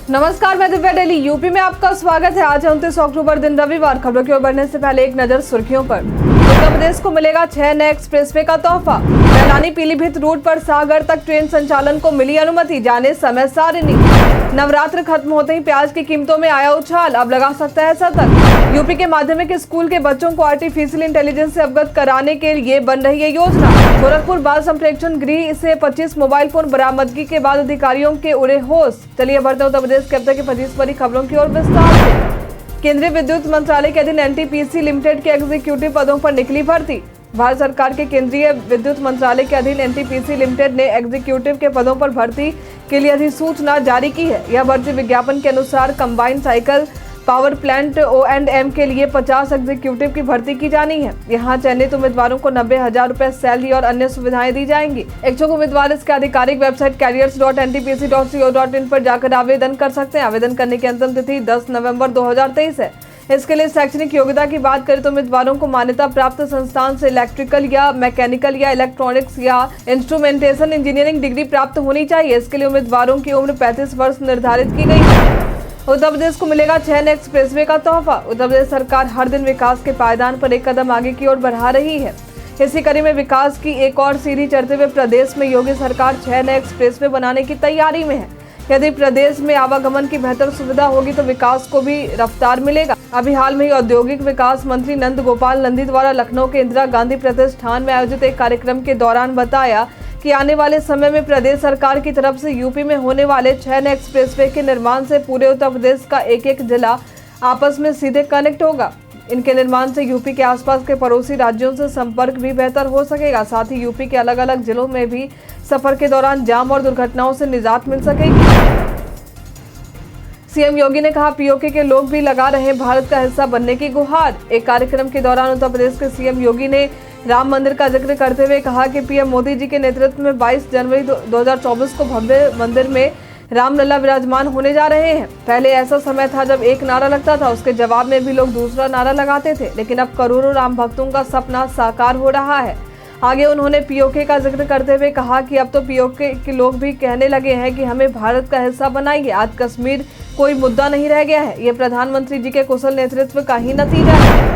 नमस्कार, मैं Divya daily UP में आपका स्वागत है। आज 29 अक्टूबर दिन रविवार। खबरों की ओर बढ़ने से पहले एक नजर सुर्खियों पर। उत्तर प्रदेश को मिलेगा 6 नए एक्सप्रेसवे का तोहफा। मैलानी पीलीभीत रूट पर सागर तक ट्रेन संचालन को मिली अनुमति, जाने समय सारिणी। नवरात्र खत्म होते ही प्याज की कीमतों में आया उछाल, अब लगा सकता है शतक। यूपी के माध्यमिक स्कूल के बच्चों को आर्टिफिशियल इंटेलिजेंस से अवगत कराने के लिए बन रही है योजना। गोरखपुर बाल संप्रेक्षण गृह से 25 मोबाइल फोन बरामदगी के बाद अधिकारियों के उड़े होश। चलिए बढ़ते उत्तर प्रदेश के अब तक की 25 बड़ी खबरों की ओर विस्तार से। केंद्रीय विद्युत मंत्रालय के अधीन एनटीपीसी लिमिटेड के एग्जीक्यूटिव पदों पर निकली भर्ती। भारत सरकार के केंद्रीय विद्युत मंत्रालय के अधीन एनटीपीसी लिमिटेड ने एग्जीक्यूटिव के पदों पर भर्ती के लिए अधिसूचना जारी की है। यह भर्ती विज्ञापन के अनुसार combined cycle power plant O&M के लिए 50 एग्जीक्यूटिव की भर्ती की जानी है। यहाँ चयनित उम्मीदवारों को 90,000 रुपए सैलरी और अन्य सुविधाएं दी जाएंगी। इच्छुक उम्मीदवार इसके आधिकारिक वेबसाइट careers.ntpc.co.in पर जाकर आवेदन कर सकते हैं। आवेदन करने की अंतिम तिथि 10 नवंबर 2023 है। इसके लिए शैक्षणिक योग्यता की बात करें तो उम्मीदवारों को मान्यता प्राप्त संस्थान से इलेक्ट्रिकल या मैकेनिकल या इलेक्ट्रॉनिक्स या इंस्ट्रूमेंटेशन इंजीनियरिंग डिग्री प्राप्त होनी चाहिए। इसके लिए उम्मीदवारों की उम्र 35 वर्ष निर्धारित की गई है। उत्तर प्रदेश को मिलेगा 6 नए एक्सप्रेसवे का तोहफा। उत्तर प्रदेश सरकार हर दिन विकास के पायदान पर एक कदम आगे की ओर बढ़ा रही है। इसी कड़ी में विकास की एक और सीढ़ी चढ़ते हुए प्रदेश में योगी सरकार 6 नए एक्सप्रेसवे बनाने की तैयारी में है। यदि प्रदेश में आवागमन की बेहतर सुविधा होगी तो विकास को भी रफ्तार मिलेगा। अभी हाल में ही औद्योगिक विकास मंत्री नंद गोपाल नंदी द्वारा लखनऊ के इंदिरा गांधी प्रतिष्ठान में आयोजित एक कार्यक्रम के दौरान बताया कि आने वाले समय में प्रदेश सरकार की तरफ से यूपी में होने वाले 6 नए एक्सप्रेसवे के निर्माण से पूरे उत्तर प्रदेश का एक जिला आपस में सीधे कनेक्ट होगा। इनके निर्माण से यूपी के आसपास के पड़ोसी राज्यों से संपर्क भी बेहतर हो सकेगा। साथ ही यूपी के अलग अलग जिलों में भी सफर के दौरान जाम और दुर्घटनाओं से निजात मिल सकेगी। सीएम योगी ने कहा, पीओके के लोग भी लगा रहे भारत का हिस्सा बनने की गुहार। एक कार्यक्रम के दौरान उत्तर प्रदेश के सीएम योगी ने राम मंदिर का जिक्र करते हुए कहा कि पीएम मोदी जी के नेतृत्व में 22 जनवरी 2024 को भव्य मंदिर में रामलला विराजमान होने जा रहे हैं। पहले ऐसा समय था जब एक नारा लगता था, उसके जवाब में भी लोग दूसरा नारा लगाते थे, लेकिन अब करोड़ों राम भक्तों का सपना साकार हो रहा है। आगे उन्होंने पीओके का जिक्र करते हुए कहा कि अब तो पीओके के लोग भी कहने लगे हैं कि हमें भारत का हिस्सा बनाइए। आज कश्मीर कोई मुद्दा नहीं रह गया है। ये प्रधानमंत्री जी के कुशल नेतृत्व का ही नतीजा है।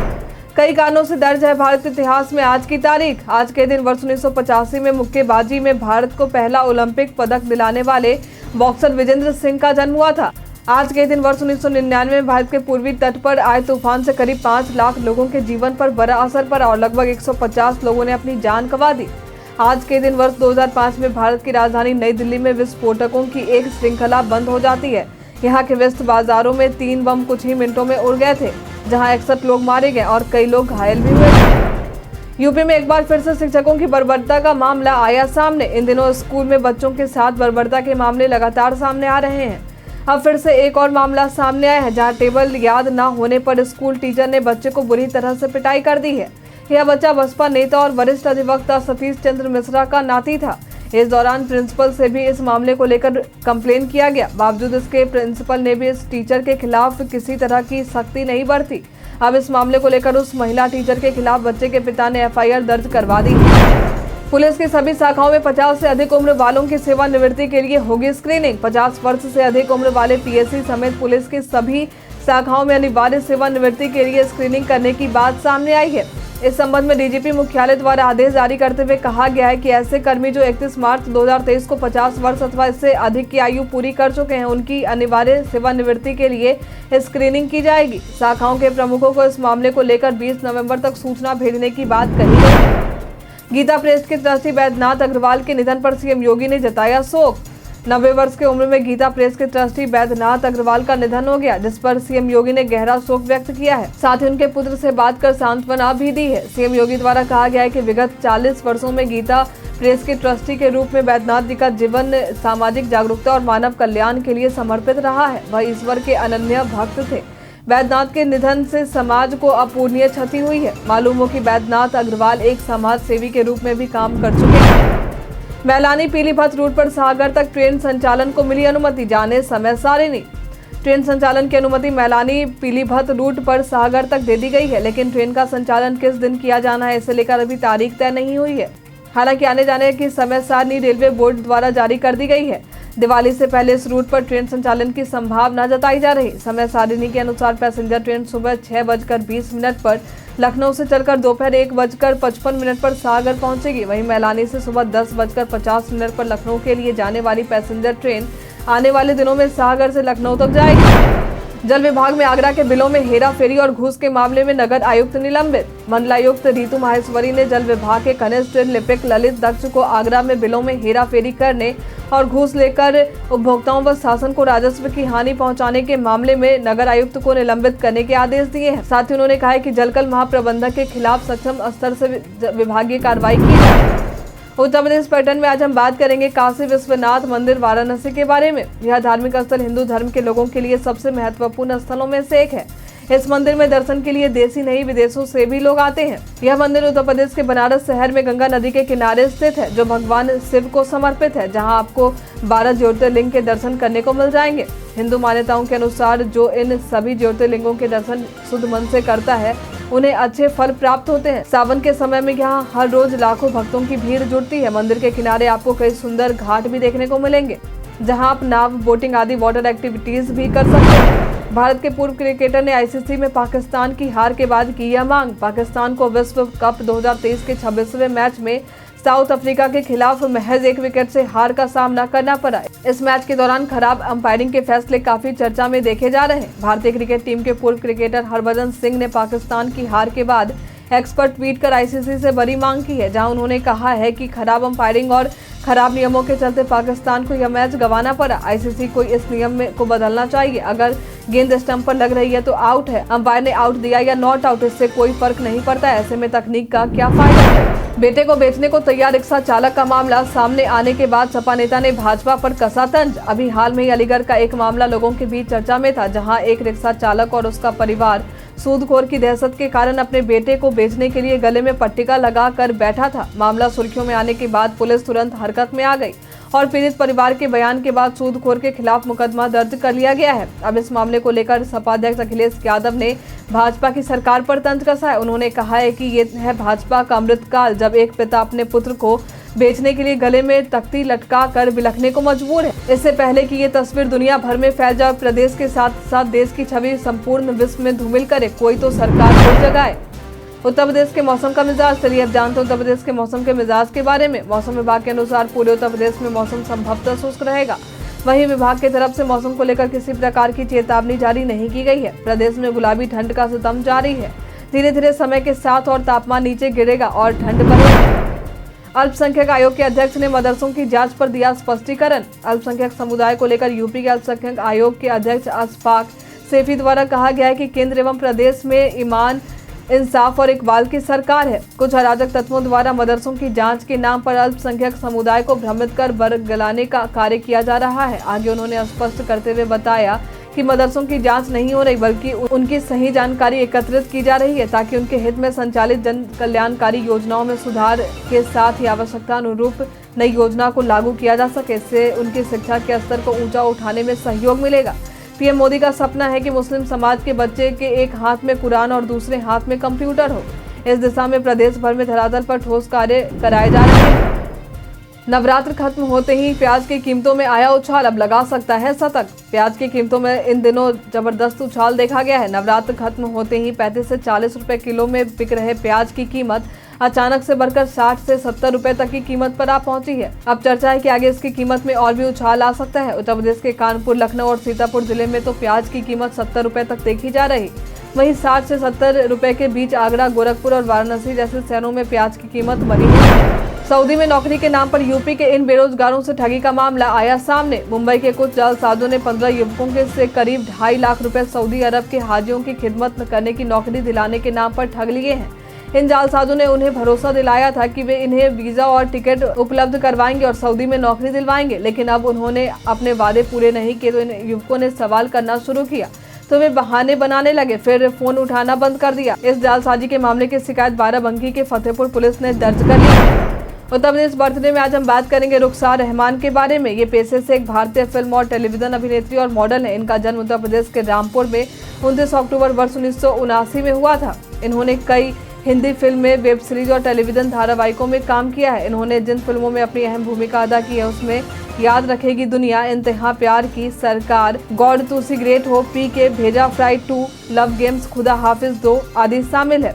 कई कारणों से दर्ज है भारत के इतिहास में आज की तारीख। आज के दिन वर्ष 1985 में मुक्केबाजी में भारत को पहला ओलंपिक पदक दिलाने वाले बॉक्सर विजेंद्र सिंह का जन्म हुआ था। आज के दिन वर्ष 1999 में भारत के पूर्वी तट पर आए तूफान से करीब 5 लाख लोगों के जीवन पर बड़ा असर पड़ा और लगभग 150 लोगों ने अपनी जान गंवा दी। आज के दिन वर्ष 2005 में भारत की राजधानी नई दिल्ली में विस्फोटकों की एक श्रृंखला बंद हो जाती है। यहाँ के व्यस्त बाजारों में 3 बम कुछ ही मिनटों में उड़ गए थे, जहां 61 लोग मारे गए और कई लोग घायल भी हुए थे। यूपी में एक बार फिर से शिक्षकों की बर्बरता का मामला आया सामने। इन दिनों स्कूल में बच्चों के साथ बर्बरता के मामले लगातार सामने आ रहे हैं। अब फिर से एक और मामला सामने आया है, जहां टेबल याद न होने पर स्कूल टीचर ने बच्चे को बुरी तरह से पिटाई कर दी है। यह बच्चा बसपा नेता और वरिष्ठ अधिवक्ता सतीश चंद्र मिश्रा का नाती था। इस दौरान प्रिंसिपल से भी इस मामले को लेकर कंप्लेन किया गया। बावजूद इसके प्रिंसिपल ने भी इस टीचर के खिलाफ किसी तरह की सख्ती नहीं बरती। अब इस मामले को लेकर उस महिला टीचर के खिलाफ बच्चे के पिता ने FIR दर्ज करवा दी। पुलिस की सभी शाखाओं में 50 से अधिक उम्र वालों की सेवानिवृत्ति के लिए होगी स्क्रीनिंग। 50 वर्ष से अधिक उम्र वाले PSC समेत पुलिस की सभी शाखाओं में अनिवार्य सेवानिवृत्ति के लिए स्क्रीनिंग करने की बात सामने आई है। इस संबंध में DGP मुख्यालय द्वारा आदेश जारी करते हुए कहा गया है कि ऐसे कर्मी जो 31 मार्च 2023 को 50 वर्ष अथवा इससे अधिक की आयु पूरी कर चुके हैं, उनकी अनिवार्य सेवानिवृत्ति के लिए स्क्रीनिंग की जाएगी। शाखाओं के प्रमुखों को इस मामले को लेकर 20 नवंबर तक सूचना भेजने की बात कही गई। गीता प्रेस के ट्रस्टी बैद्यनाथ अग्रवाल के निधन पर सीएम योगी ने जताया शोक। 90 वर्ष की उम्र में गीता प्रेस के ट्रस्टी बैद्यनाथ अग्रवाल का निधन हो गया, जिस पर सीएम योगी ने गहरा शोक व्यक्त किया है। साथ ही उनके पुत्र से बात कर सांत्वना भी दी है। सीएम योगी द्वारा कहा गया है कि विगत 40 वर्षों में गीता प्रेस के ट्रस्टी के रूप में बैद्यनाथ जी का जीवन सामाजिक जागरूकता और मानव कल्याण के लिए समर्पित रहा है। वह ईश्वर के अनन्य भक्त थे। बैद्यनाथ के निधन से समाज को अपूरणीय क्षति हुई है। मालूम हो कि बैद्यनाथ अग्रवाल एक समाज सेवी के रूप में भी काम कर चुके हैं। मैलानी पीलीभीत रूट पर सागर तक ट्रेन संचालन को मिली अनुमति, जाने समय सारिणी। ट्रेन संचालन की अनुमति मैलानी पीलीभीत रूट पर सागर तक दे दी गई है, लेकिन ट्रेन का संचालन किस दिन किया जाना है इसे लेकर अभी तारीख तय नहीं हुई है। हालांकि आने जाने की समय सारणी रेलवे बोर्ड द्वारा जारी कर दी गई है। दिवाली से पहले इस रूट पर ट्रेन संचालन की संभावना जताई जा रही। समय सारिणी के अनुसार पैसेंजर ट्रेन सुबह 6:20 पर लखनऊ से चलकर दोपहर 1:55 पर सागर पहुंचेगी। वहीं मैलानी से सुबह 10:50 पर लखनऊ के लिए जाने वाली पैसेंजर ट्रेन आने वाले दिनों में सागर से लखनऊ तक जाएगी। जल विभाग में आगरा के बिलों में हेरा फेरी और घूस के मामले में नगर आयुक्त निलंबित। मंडलायुक्त रीतू माहेश्वरी ने जल विभाग के कनिष्ठ लिपिक ललित दक्ष को आगरा में बिलों में हेरा फेरी करने और घूस लेकर उपभोक्ताओं व शासन को राजस्व की हानि पहुंचाने के मामले में नगर आयुक्त को निलंबित करने के आदेश दिए हैं। साथ ही उन्होंने कहा है कि जलकल महाप्रबंधक के खिलाफ सक्षम स्तर से विभागीय कार्रवाई की जाए। उत्तर प्रदेश पर्यटन में आज हम बात करेंगे काशी विश्वनाथ मंदिर वाराणसी के बारे में। यह धार्मिक स्थल हिंदू धर्म के लोगों के लिए सबसे महत्वपूर्ण स्थलों में से एक है। इस मंदिर में दर्शन के लिए देशी नहीं विदेशों से भी लोग आते हैं। यह मंदिर उत्तर प्रदेश के बनारस शहर में गंगा नदी के किनारे स्थित है, जो भगवान शिव को समर्पित है, जहां आपको 12 ज्योतिर्लिंग के दर्शन करने को मिल जाएंगे। हिंदू मान्यताओं के अनुसार जो इन सभी ज्योतिर्लिंगों के दर्शन शुद्ध मन से करता है, उन्हें अच्छे फल प्राप्त होते हैं। सावन के समय में यहाँ हर रोज लाखों भक्तों की भीड़ जुटती है। मंदिर के किनारे आपको कई सुंदर घाट भी देखने को मिलेंगे, जहां आप नाव, बोटिंग आदि वाटर एक्टिविटीज भी कर सकते हैं। भारत के पूर्व क्रिकेटर ने आईसीसी में पाकिस्तान की हार के बाद की यह मांग। पाकिस्तान को विश्व कप 2023 के 26वें मैच में साउथ अफ्रीका के खिलाफ महज 1 विकेट से हार का सामना करना पड़ा। इस मैच के दौरान खराब अंपायरिंग के फैसले काफी चर्चा में देखे जा रहे हैं। भारतीय क्रिकेट टीम के पूर्व क्रिकेटर हरभजन सिंह ने पाकिस्तान की हार के बाद एक्स पर ट्वीट कर आईसीसी से बड़ी मांग की है, जहां उन्होंने कहा है कि खराब अंपायरिंग और खराब नियमों के चलते पाकिस्तान को यह मैच गंवाना पड़ा। आईसीसी को इस नियम को बदलना चाहिए। अगर गेंद स्टंप पर लग रही है तो आउट है। अंपायर ने आउट दिया या नॉट आउट, इससे कोई फर्क नहीं पड़ता। ऐसे में तकनीक का क्या फायदा है। बेटे को बेचने को तैयार रिक्शा चालक का मामला सामने आने के बाद सपा नेता ने भाजपा पर कसा तंज। अभी हाल में ही अलीगढ़ का एक मामला लोगों के बीच चर्चा में था, जहां एक रिक्शा चालक और उसका परिवार सूदखोर की दहशत के कारण अपने बेटे को बेचने के लिए गले में पट्टिका लगा कर बैठा था। मामला सुर्खियों में आने के बाद पुलिस तुरंत हरकत में आ गई और पीड़ित परिवार के बयान के बाद सूदखोर के खिलाफ मुकदमा दर्ज कर लिया गया है। अब इस मामले को लेकर सपा अध्यक्ष अखिलेश यादव ने भाजपा की सरकार पर तंज कसा है। उन्होंने कहा है कि ये है भाजपा का अमृतकाल, जब एक पिता अपने पुत्र को बेचने के लिए गले में तख्ती लटका कर बिलखने को मजबूर है। इससे पहले कि ये तस्वीर दुनिया भर में फैल जाए, प्रदेश के साथ साथ देश की छवि संपूर्ण विश्व में धूमिल करे, कोई तो सरकार को जगाए। उत्तर प्रदेश के मौसम का मिजाज। चलिए अब जानते हैं उत्तर प्रदेश के मौसम के मिजाज के बारे में। मौसम विभाग के अनुसार पूरे उत्तर प्रदेश में मौसम संभवतः शुष्क रहेगा। वहीं विभाग की तरफ से मौसम को लेकर किसी प्रकार की चेतावनी जारी नहीं की गई है। प्रदेश में गुलाबी ठंड का सितम जारी है। धीरे धीरे समय के साथ और तापमान नीचे गिरेगा और ठंड बढ़ेगी। अल्पसंख्यक आयोग के अध्यक्ष ने मदरसों की जांच पर दिया स्पष्टीकरण। अल्पसंख्यक समुदाय को लेकर यूपी के अल्पसंख्यक आयोग के अध्यक्ष अशफाक सैफी द्वारा कहा गया है कि केंद्र एवं प्रदेश में ईमान, इंसाफ और इकबाल की सरकार है। कुछ अराजक तत्वों द्वारा मदरसों की जांच के नाम पर अल्पसंख्यक समुदाय को भ्रमित कर बरगलाने का कार्य किया जा रहा है। आगे उन्होंने स्पष्ट करते हुए बताया कि मदरसों की जांच नहीं हो रही, बल्कि उनकी सही जानकारी एकत्रित की जा रही है, ताकि उनके हित में संचालित जन कल्याणकारी योजनाओं में सुधार के साथ ही आवश्यकता अनुरूप नई योजना को लागू किया जा सके। इससे उनकी शिक्षा के स्तर को ऊंचा उठाने में सहयोग मिलेगा। पीएम मोदी का सपना है कि मुस्लिम समाज के बच्चे के एक हाथ में कुरान और दूसरे हाथ में कंप्यूटर हो। इस दिशा में प्रदेश भर में धरातल पर ठोस कार्य कराए जा रहे हैं। नवरात्र खत्म होते ही प्याज की कीमतों में आया उछाल, अब लगा सकता है शतक। प्याज की कीमतों में इन दिनों जबरदस्त उछाल देखा गया है। नवरात्र खत्म होते ही 35 से 40 रुपए किलो में बिक रहे प्याज की कीमत अचानक से बढ़कर 60 से 70 रुपए तक की कीमत पर आ पहुंची है। अब चर्चा है कि आगे इसकी कीमत में और भी उछाल आ सकता है। उत्तर प्रदेश के कानपुर, लखनऊ और सीतापुर जिले में तो प्याज की कीमत 70 रुपए तक देखी जा रही। वहीं 60 से 70 रुपए के बीच आगरा, गोरखपुर और वाराणसी जैसे शहरों में प्याज की कीमत बनी हुई है। सऊदी में नौकरी के नाम पर यूपी के इन बेरोजगारों से ठगी का मामला आया सामने। मुंबई के कुछ जालसाजों ने 15 युवकों के से करीब 2.5 लाख रुपए सऊदी अरब के हाजियों की खिदमत करने की नौकरी दिलाने के नाम पर ठग लिए हैं। इन जालसाजों ने उन्हें भरोसा दिलाया था कि वे इन्हें वीजा और टिकट उपलब्ध करवाएंगे और सऊदी में नौकरी दिलवाएंगे, लेकिन अब उन्होंने अपने वादे पूरे नहीं किए तो इन युवकों ने सवाल करना शुरू किया तो वे बहाने बनाने लगे, फिर फोन उठाना बंद कर दिया। इस जालसाजी के मामले की शिकायत बाराबंकी के फतेहपुर पुलिस ने दर्ज कर ली। उत्तर प्रदेश बर्थडे में आज हम बात करेंगे रुखसार रहमान के बारे में। ये पेशे से एक भारतीय फिल्म और टेलीविजन अभिनेत्री और मॉडल है। इनका जन्म उत्तर प्रदेश के रामपुर में 29 अक्टूबर वर्ष 1979 में हुआ था। इन्होंने कई हिंदी फिल्म में, वेब सीरीज और टेलीविजन धारावाहिकों में काम किया है। इन्होंने जिन फिल्मों में अपनी अहम भूमिका अदा की है उसमें याद रखेगी दुनिया, इंतहा प्यार की, सरकार, गॉड टू सी ग्रेट हो, पीके, भेजा फ्राई 2, लव गेम्स, खुदा हाफिज 2 आदि शामिल है।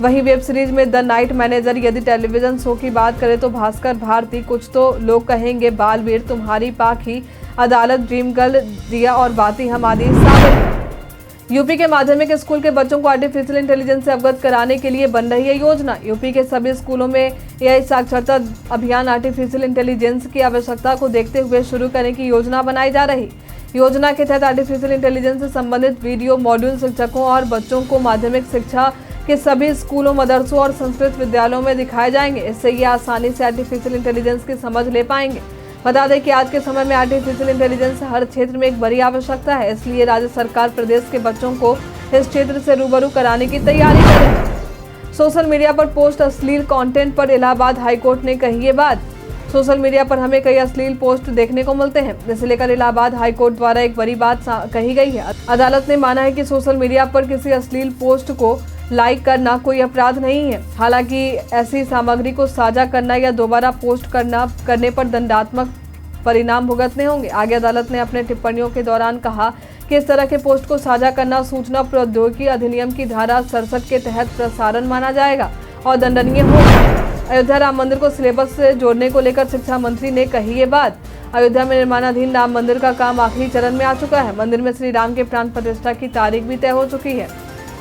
वहीं वेब सीरीज में द नाइट मैनेजर, यदि टेलीविजन शो की बात करें तो भास्कर भारती, कुछ तो लोग कहेंगे, बालवीर, तुम्हारी पाखी, अदालत, ड्रीम गर्ल, दिया और बाती हम आदि शामिल हैं। यूपी के माध्यमिक स्कूल के बच्चों को आर्टिफिशियल इंटेलिजेंस से अवगत कराने के लिए बन रही है योजना। यूपी के सभी स्कूलों में एआई साक्षरता अभियान आर्टिफिशियल इंटेलिजेंस की आवश्यकता को देखते हुए शुरू करने की योजना बनाई जा रही। योजना के तहत आर्टिफिशियल इंटेलिजेंस से संबंधित वीडियो मॉड्यूल शिक्षकों और बच्चों को माध्यमिक शिक्षा के सभी स्कूलों, मदरसों और संस्कृत विद्यालयों में दिखाए जाएंगे। इससे ये आसानी से आर्टिफिशियल इंटेलिजेंस की समझ ले पाएंगे। बता दें कि आज के समय में आर्टिफिशियल इंटेलिजेंस हर क्षेत्र में एक बड़ी आवश्यकता है, इसलिए राज्य सरकार प्रदेश के बच्चों को इस क्षेत्र से रूबरू कराने की तैयारी कर रही है। सोशल मीडिया पर पोस्ट अश्लील कंटेंट पर इलाहाबाद हाईकोर्ट ने कही ये बात। सोशल मीडिया पर हमें कई अश्लील पोस्ट देखने को मिलते हैं, जिसे लेकर इलाहाबाद हाईकोर्ट द्वारा एक बड़ी बात कही गई है। अदालत ने माना है कि सोशल मीडिया पर किसी अश्लील पोस्ट को लाइक करना कोई अपराध नहीं है। हालांकि ऐसी सामग्री को साझा करना या दोबारा पोस्ट करने पर दंडात्मक परिणाम भुगतने होंगे। आगे अदालत ने अपने टिप्पणियों के दौरान कहा कि इस तरह के पोस्ट को साझा करना सूचना प्रौद्योगिकी अधिनियम की धारा 67 के तहत प्रसारण माना जाएगा और दंडनीय होगा। अयोध्या राम मंदिर को सिलेबस से जोड़ने को लेकर शिक्षा मंत्री ने कही ये बात। अयोध्या में निर्माणाधीन राम मंदिर का काम आखिरी चरण में आ चुका है। मंदिर में श्री राम के प्राण प्रतिष्ठा की तारीख भी तय हो चुकी है।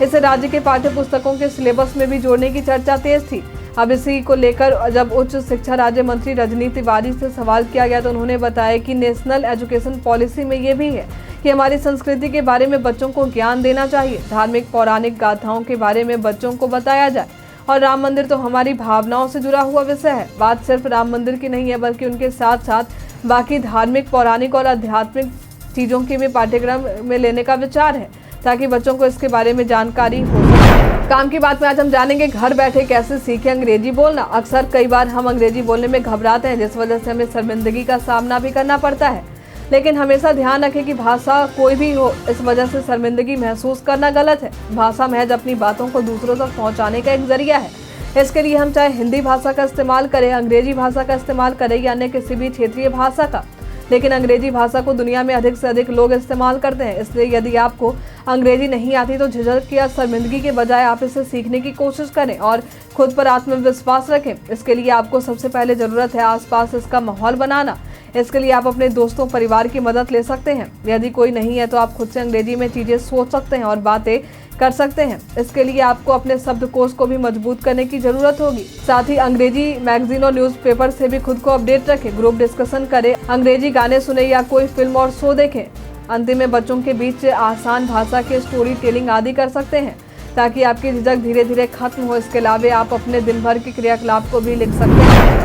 इसे राज्य के पाठ्य पुस्तकों के सिलेबस में भी जोड़ने की चर्चा तेज थी। अब इसी को लेकर जब उच्च शिक्षा राज्य मंत्री रजनी तिवारी से सवाल किया गया तो उन्होंने बताया कि नेशनल एजुकेशन पॉलिसी में ये भी है कि हमारी संस्कृति के बारे में बच्चों को ज्ञान देना चाहिए। धार्मिक पौराणिक गाथाओं के बारे में बच्चों को बताया जाए। और राम मंदिर तो हमारी भावनाओं से जुड़ा हुआ विषय है। बात सिर्फ राम मंदिर की नहीं है, बल्कि उनके साथ साथ बाकी धार्मिक, पौराणिक और आध्यात्मिक चीज़ों की भी पाठ्यक्रम में लेने का विचार है, ताकि बच्चों को इसके बारे में जानकारी हो सके। काम की बात में आज हम जानेंगे घर बैठे कैसे सीखें अंग्रेजी बोलना। अक्सर कई बार हम अंग्रेजी बोलने में घबराते हैं, जिस वजह से हमें शर्मिंदगी का सामना भी करना पड़ता है। लेकिन हमेशा ध्यान रखें कि भाषा कोई भी हो, इस वजह से शर्मिंदगी महसूस करना गलत है। भाषा महज अपनी बातों को दूसरों तक पहुँचाने का एक जरिया है। इसके लिए हम चाहे हिंदी भाषा का इस्तेमाल करें, अंग्रेजी भाषा का इस्तेमाल करें या अन्य किसी भी क्षेत्रीय भाषा का, लेकिन अंग्रेजी भाषा को दुनिया में अधिक से अधिक लोग इस्तेमाल करते हैं। इसलिए यदि आपको अंग्रेजी नहीं आती तो झिझक या शर्मिंदगी के बजाय आप इसे सीखने की कोशिश करें और खुद पर आत्मविश्वास रखें। इसके लिए आपको सबसे पहले ज़रूरत है आसपास इसका माहौल बनाना। इसके लिए आप अपने दोस्तों, परिवार की मदद ले सकते हैं। यदि कोई नहीं है तो आप खुद से अंग्रेजी में चीज़ें सोच सकते हैं और बातें कर सकते हैं। इसके लिए आपको अपने शब्दकोश को भी मजबूत करने की जरूरत होगी। साथ ही अंग्रेजी मैगजीन और न्यूज़पेपर से भी खुद को अपडेट रखें। ग्रुप डिस्कशन करें, अंग्रेजी गाने सुने या कोई फिल्म और शो देखें। अंतिम में बच्चों के बीच आसान भाषा के स्टोरी टेलिंग आदि कर सकते हैं, ताकि आपकी झिझक धीरे धीरे खत्म हो। इसके अलावा आप अपने दिन भर के क्रियाकलाप को भी लिख सकते हैं।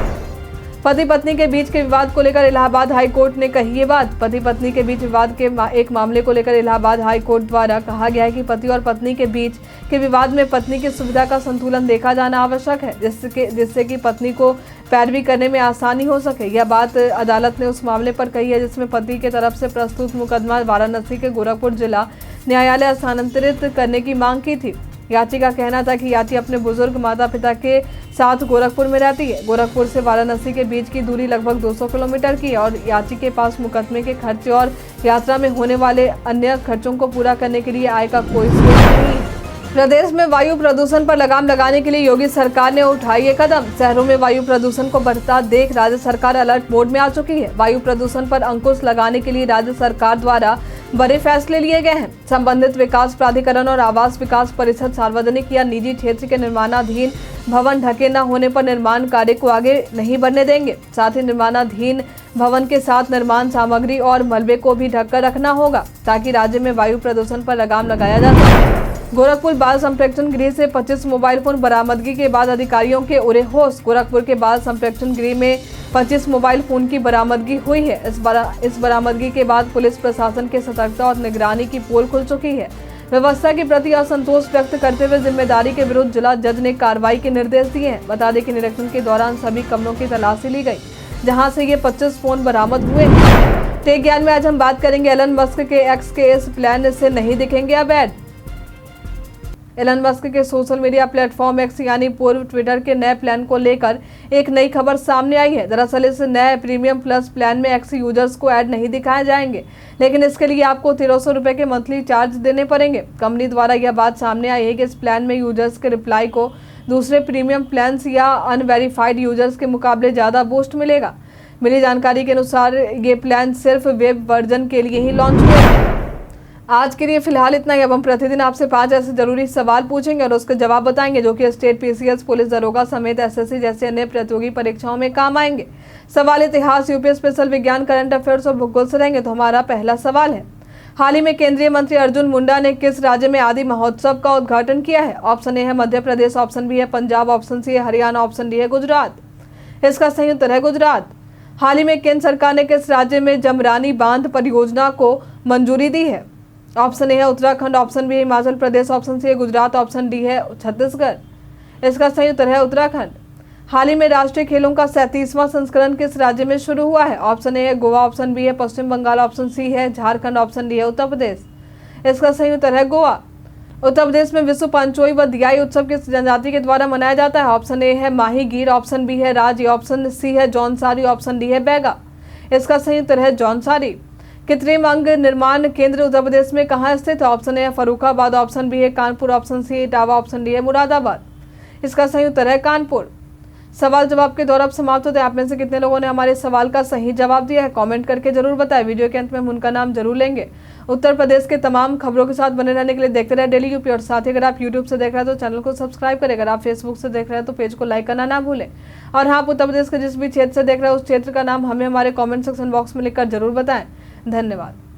पति पत्नी के बीच के विवाद को लेकर इलाहाबाद हाई कोर्ट ने कही ये बात। पति पत्नी के बीच विवाद के एक मामले को लेकर इलाहाबाद हाई कोर्ट द्वारा कहा गया है कि पति और पत्नी के बीच के विवाद में पत्नी की सुविधा का संतुलन देखा जाना आवश्यक है, जिससे कि पत्नी को पैरवी करने में आसानी हो सके। यह बात अदालत ने उस मामले पर कही है जिसमें पति के तरफ से प्रस्तुत मुकदमा वाराणसी के गोरखपुर जिला न्यायालय स्थानांतरित करने की मांग की थी। याची का कहना था कि याची अपने बुजुर्ग माता पिता के साथ गोरखपुर में रहती है। गोरखपुर से वाराणसी के बीच की दूरी लगभग 200 किलोमीटर की है और याची के पास मुकदमे के खर्चे और यात्रा में होने वाले अन्य खर्चों को पूरा करने के लिए आय का कोई स्रोत नहीं है। प्रदेश में वायु प्रदूषण पर लगाम लगाने के लिए योगी सरकार ने उठाई ये कदम। शहरों में वायु प्रदूषण को बढ़ता देख राज्य सरकार अलर्ट मोड में आ चुकी है। वायु प्रदूषण पर अंकुश लगाने के लिए राज्य सरकार द्वारा बड़े फैसले लिए गए हैं। संबंधित विकास प्राधिकरण और आवास विकास परिषद सार्वजनिक या निजी क्षेत्र के निर्माणाधीन भवन ढके न होने पर निर्माण कार्य को आगे नहीं बढ़ने देंगे। साथ ही निर्माणाधीन भवन के साथ निर्माण सामग्री और मलबे को भी ढककर रखना होगा, ताकि राज्य में वायु प्रदूषण पर लगाम लगाया जा सके। गोरखपुर बाल संप्रेक्षण गृह से 25 मोबाइल फोन बरामदगी के बाद अधिकारियों के उड़े होश। गोरखपुर के बाल संप्रेक्षण गृह में 25 मोबाइल फोन की बरामदगी हुई है। इस बरामदगी के बाद पुलिस प्रशासन के सतर्कता और निगरानी की पोल खुल चुकी है। व्यवस्था के प्रति असंतोष व्यक्त करते हुए जिम्मेदारी के विरुद्ध जिला जज ने कार्रवाई के निर्देश दिए हैं। बता दें कि निरीक्षण के दौरान सभी कमरों की तलाशी ली गई, जहां से ये 25 फोन बरामद हुए। टेक ज्ञान में आज हम बात करेंगे एलन मस्क के एक्स के इस प्लान से नहीं दिखेंगे अब ऐड। एलन मस्क के सोशल मीडिया प्लेटफॉर्म एक्स यानी पूर्व ट्विटर के नए प्लान को लेकर एक नई खबर सामने आई है। दरअसल इस नए प्रीमियम प्लस प्लान में एक्स यूजर्स को ऐड नहीं दिखाए जाएंगे, लेकिन इसके लिए आपको 1300 रुपए के मंथली चार्ज देने पड़ेंगे। कंपनी द्वारा यह बात सामने आई है कि इस प्लान में यूजर्स के रिप्लाई को दूसरे प्रीमियम प्लान्स या अनवेरिफाइड यूजर्स के मुकाबले ज़्यादा बूस्ट मिलेगा। मिली जानकारी के अनुसार ये प्लान सिर्फ वेब वर्जन के लिए ही लॉन्च हुए हैं। आज के लिए फिलहाल इतना ही। अब हम प्रतिदिन आपसे 5 ऐसे जरूरी सवाल पूछेंगे और उसके जवाब बताएंगे जो कि स्टेट पीसीएस, पुलिस दरोगा समेत एसएससी जैसे अन्य प्रतियोगी परीक्षाओं में काम आएंगे। सवाल इतिहास, यूपी स्पेशल, विज्ञान, करंट अफेयर्स और भूगोल से रहेंगे। तो हमारा पहला सवाल है, हाल ही में केंद्रीय मंत्री अर्जुन मुंडा ने किस राज्य में आदि महोत्सव का उद्घाटन किया है? ऑप्शन ए है मध्य प्रदेश, ऑप्शन बी है पंजाब, ऑप्शन सी है हरियाणा, ऑप्शन डी है गुजरात। इसका सही उत्तर है गुजरात। हाल ही में केंद्र सरकार ने किस राज्य में जमरानी बांध परियोजना को मंजूरी दी है? ऑप्शन ए है उत्तराखंड, ऑप्शन बी है हिमाचल प्रदेश, ऑप्शन सी है गुजरात, ऑप्शन डी है छत्तीसगढ़। इसका सही उत्तर है उत्तराखंड। हाल ही में राष्ट्रीय खेलों का 37वां संस्करण किस राज्य में शुरू हुआ है? ऑप्शन ए है गोवा, ऑप्शन बी है पश्चिम बंगाल, ऑप्शन सी है झारखंड, ऑप्शन डी है उत्तर प्रदेश। इसका सही उत्तर है गोवा। उत्तर प्रदेश में विश्व पंचोई व दियाई उत्सव किस जनजाति के द्वारा मनाया जाता है? ऑप्शन ए है माही गिर, ऑप्शन बी है राज, ऑप्शन सी है जौनसारी, ऑप्शन डी है बैगा। इसका सही उत्तर है जौनसारी। कृत्रिम अंग निर्माण केंद्र उत्तर प्रदेश में कहाँ स्थित है? ऑप्शन ए है फर्रुखाबाद, ऑप्शन बी है कानपुर, ऑप्शन सी है इटावा, ऑप्शन डी है मुरादाबाद। इसका सही उत्तर है कानपुर। सवाल जवाब के दौर अब समाप्त होते हैं। आप में से कितने लोगों ने हमारे सवाल का सही जवाब दिया है कमेंट करके जरूर बताएं। वीडियो के अंत में हम उनका नाम जरूर लेंगे। उत्तर प्रदेश के तमाम खबरों के साथ बने रहने के लिए देखते रहे डेली यूपी। और साथ ही अगर आप यूट्यूब से देख रहे हैं तो चैनल को सब्सक्राइब करें। अगर आप फेसबुक से देख रहे हैं तो पेज को लाइक करना ना भूलें। और हाँ, आप उत्तर प्रदेश के जिस भी क्षेत्र से देख रहे हैं उस क्षेत्र का नाम हमें हमारे कॉमेंट सेक्शन बॉक्स में लिखकर जरूर बताएं। धन्यवाद।